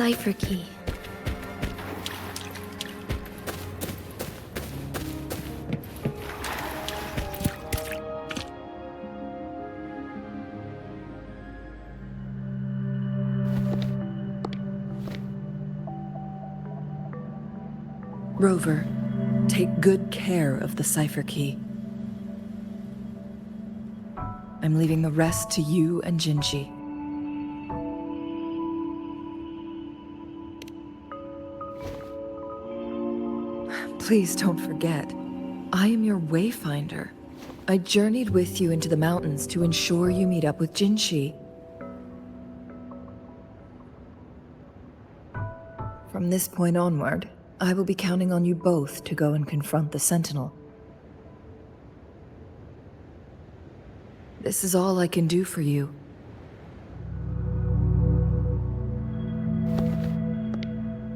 Cipher Key. Rover, take good care of the Cipher Key. I'm leaving the rest to you and Jinji. Please don't forget, I am your wayfinder. I journeyed with you into the mountains to ensure you meet up with Jinji. From this point onward, I will be counting on you both to go and confront the Sentinel. This is all I can do for you.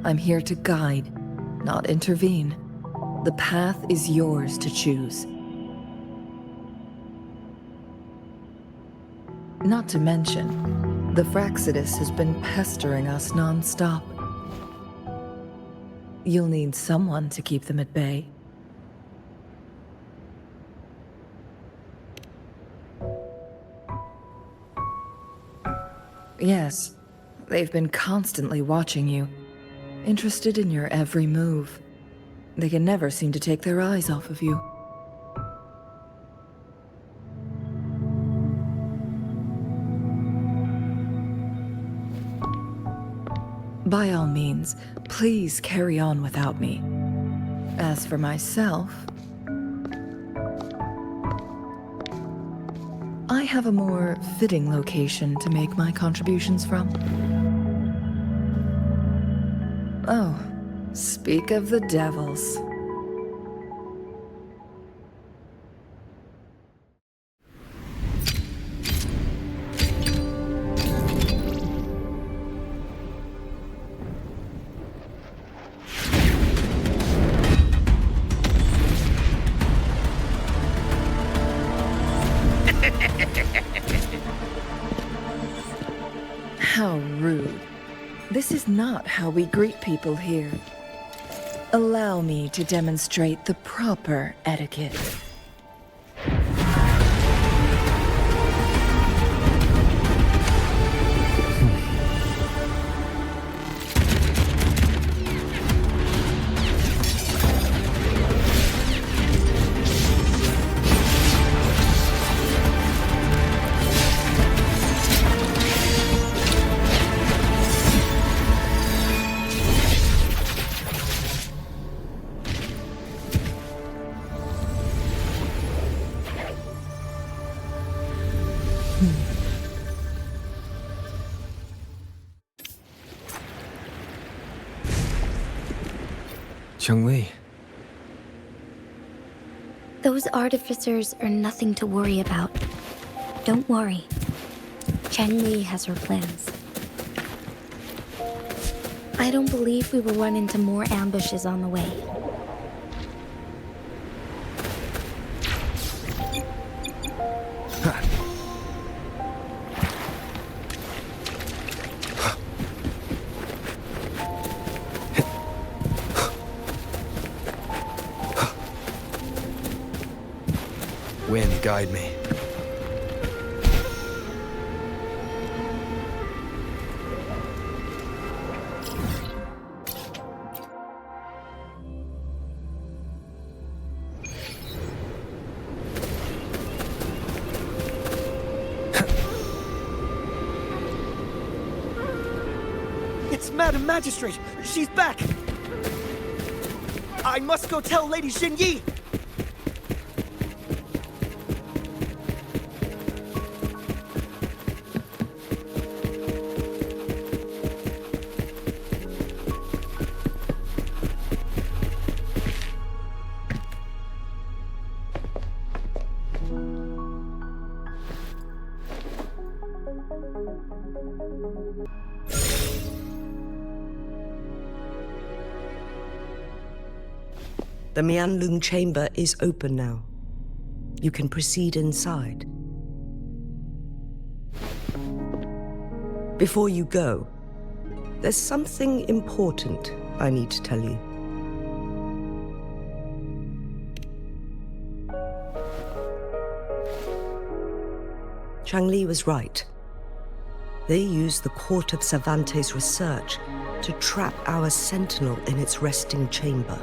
I'm here to guide, not intervene. The path is yours to choose. Not to mention, the Fraxidus has been pestering us non-stop. You'll need someone to keep them at bay. Yes, they've been constantly watching you, interested in your every move. They can never seem to take their eyes off of you. By all means, please carry on without me. As for myself, I have a more fitting location to make my contributions from. Oh, speak of the devils. How rude. This is not how we greet people here. Allow me to demonstrate the proper etiquette. Xiangwei. Those artificers are nothing to worry about. Don't worry. Changli has her plans. I don't believe we will run into more ambushes on the way. Wind, guide me. It's Madam Magistrate! She's back! I must go tell Lady Xinyi! The Mianloong chamber is open now. You can proceed inside. Before you go, There's something important I need to tell you. Changli was right. They used the Court of Cervantes' research to trap our Sentinel in its resting chamber.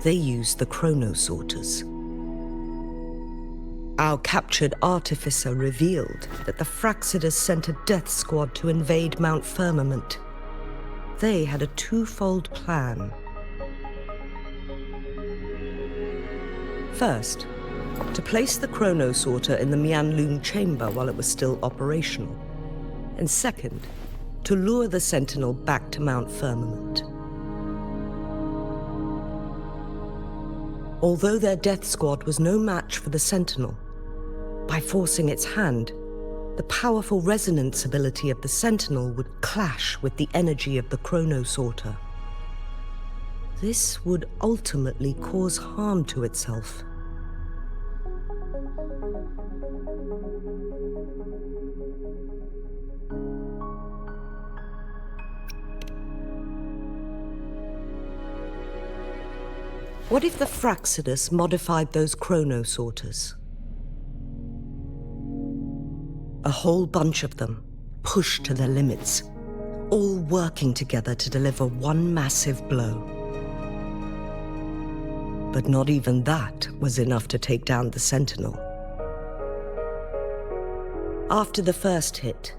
They used the Chronosorters. Our captured artificer revealed that the Fraxidus sent a death squad to invade Mount Firmament. They had a twofold plan. First, to place the Chronosorter in the Mianloong chamber while it was still operational. And second, to lure the Sentinel back to Mount Firmament. Although their death squad was no match for the Sentinel, by forcing its hand, the powerful resonance ability of the Sentinel would clash with the energy of the Chronosorter. This would ultimately cause harm to itself. What if the Fraxidus modified those Chronosorters? A whole bunch of them, pushed to their limits, all working together to deliver one massive blow. But not even that was enough to take down the Sentinel. After the first hit,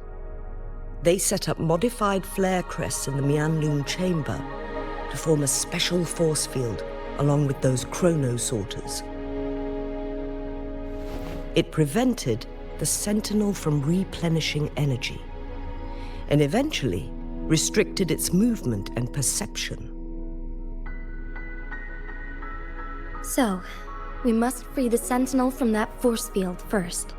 they set up modified flare crests in the Mianloong chamber to form a special force field along with those Chronosorters. It prevented the Sentinel from replenishing energy, and eventually restricted its movement and perception. So, we must free the Sentinel from that force field first.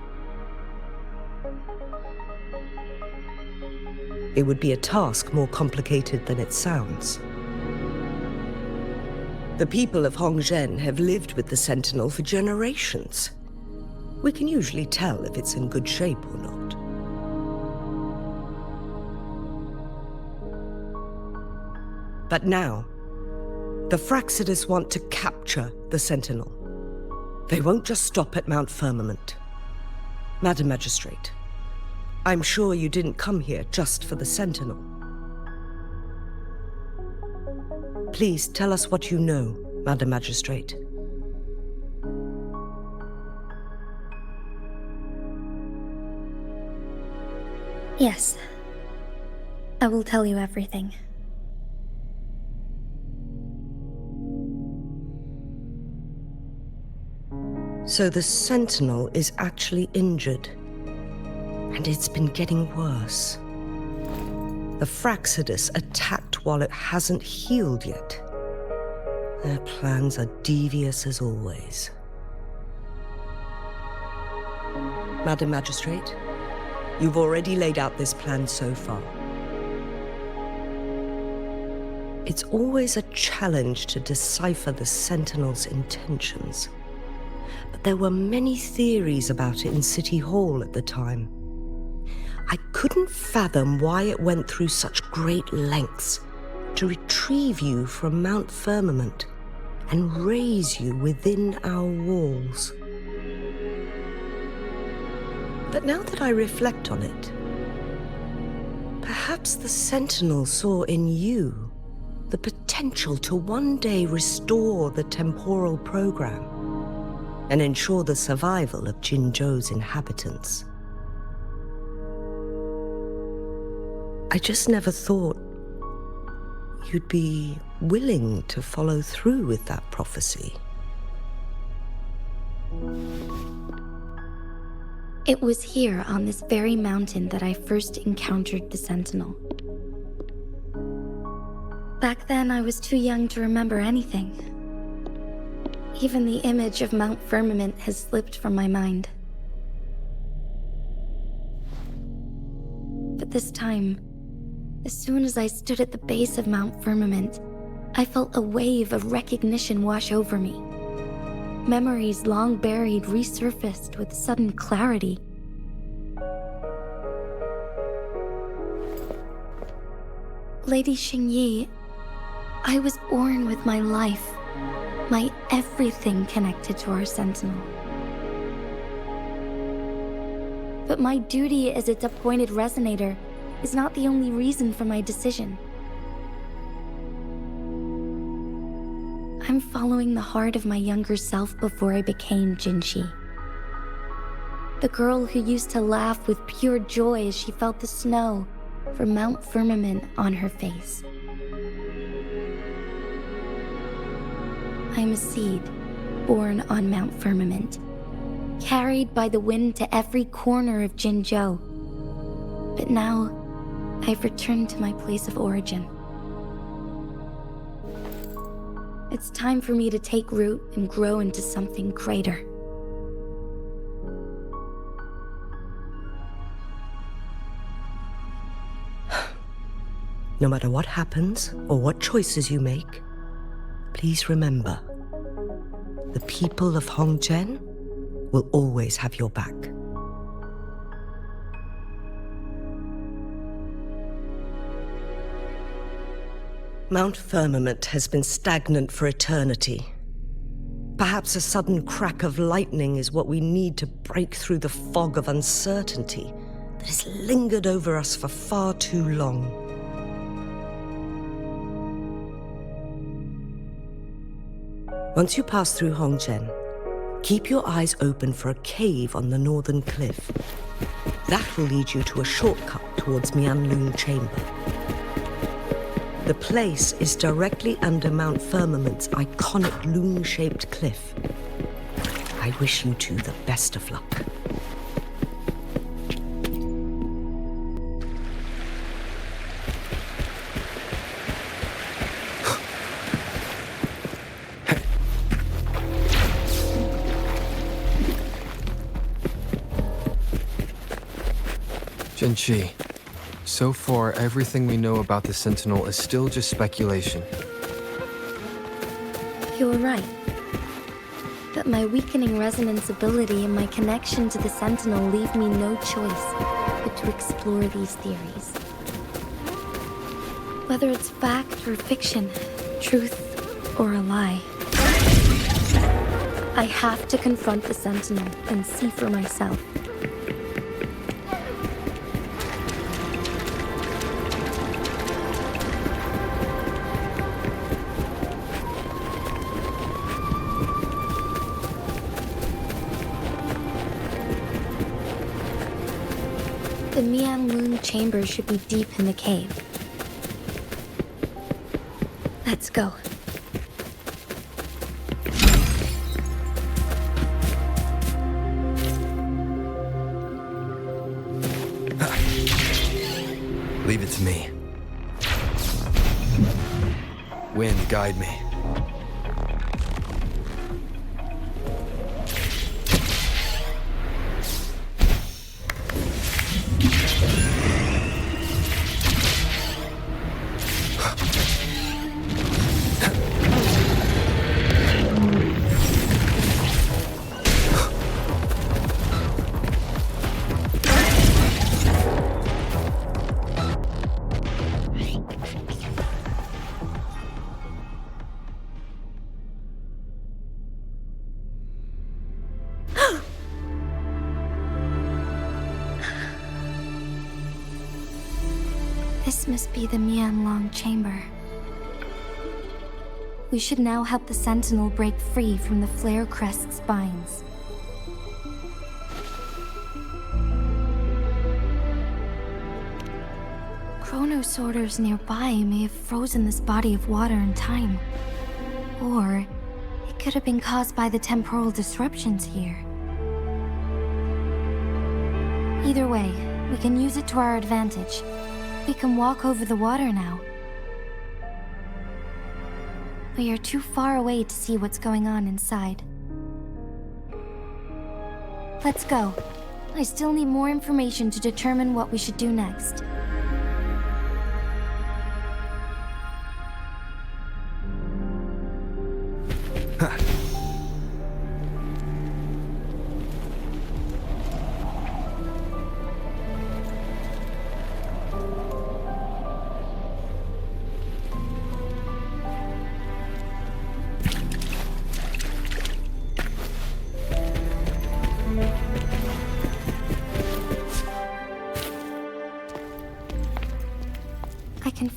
It would be a task more complicated than it sounds. The people of Hongzhen have lived with the Sentinel for generations. We can usually tell if it's in good shape or not. But now, the Fraxidus want to capture the Sentinel. They won't just stop at Mount Firmament. Madam Magistrate, I'm sure you didn't come here just for the Sentinel. Please tell us what you know, Madam Magistrate. Yes. I will tell you everything. So the Sentinel is actually injured. And it's been getting worse. The Fraxidus attacked while it hasn't healed yet. Their plans are devious as always. Madam Magistrate, you've already laid out this plan so far. It's always a challenge to decipher the Sentinel's intentions. But there were many theories about it in City Hall at the time. I couldn't fathom why it went through such great lengths to retrieve you from Mount Firmament and raise you within our walls. But now that I reflect on it, perhaps the Sentinel saw in you the potential to one day restore the temporal program and ensure the survival of Jinzhou's inhabitants. I just never thought you'd be willing to follow through with that prophecy. It was here on this very mountain that I first encountered the Sentinel. Back then, I was too young to remember anything. Even the image of Mount Firmament has slipped from my mind. But this time, as soon as I stood at the base of Mount Firmament, I felt a wave of recognition wash over me. Memories long buried resurfaced with sudden clarity. Lady Xingyi, I was born with my life, my everything connected to our sentinel. But my duty as its appointed resonator is not the only reason for my decision. I'm following the heart of my younger self before I became Jinshi. The girl who used to laugh with pure joy as she felt the snow from Mount Firmament on her face. I'm a seed, born on Mount Firmament, carried by the wind to every corner of Jinzhou. But now, I've returned to my place of origin. It's time for me to take root and grow into something greater. No matter what happens or what choices you make, please remember, the people of Hongzhen will always have your back. Mount Firmament has been stagnant for eternity. Perhaps a sudden crack of lightning is what we need to break through the fog of uncertainty that has lingered over us for far too long. Once you pass through Hongzhen, keep your eyes open for a cave on the northern cliff. That will lead you to a shortcut towards Mianloong Chamber. The place is directly under Mount Firmament's iconic loom-shaped cliff. I wish you two the best of luck. Jinshi, so far everything we know about the Sentinel is still just speculation. You were right. But my weakening resonance ability and my connection to the Sentinel leave me no choice but to explore these theories. Whether it's fact or fiction, truth or a lie. I have to confront the Sentinel and see for myself. The Mianloong chamber should be deep in the cave. Let's go. Leave it to me. Wind, guide me. This must be the Mianloong chamber. We should now help the Sentinel break free from the Flare Crest's binds. Chronosorters nearby may have frozen this body of water in time. Or it could have been caused by the temporal disruptions here. Either way, we can use it to our advantage. We can walk over the water now. We are too far away to see what's going on inside. Let's go. I still need more information to determine what we should do next.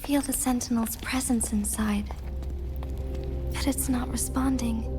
feel the Sentinel's presence inside, but it's not responding.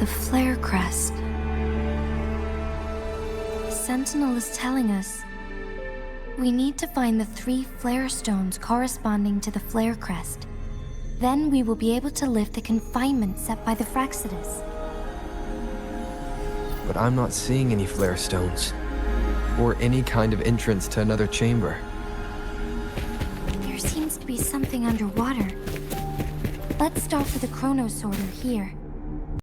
The flare crest. The Sentinel is telling us we need to find the 3 flare stones corresponding to the flare crest. Then we will be able to lift the confinement set by the Fraxidus. But I'm not seeing any flare stones, or any kind of entrance to another chamber. There seems to be something underwater. Let's stop for the chrono sorter here.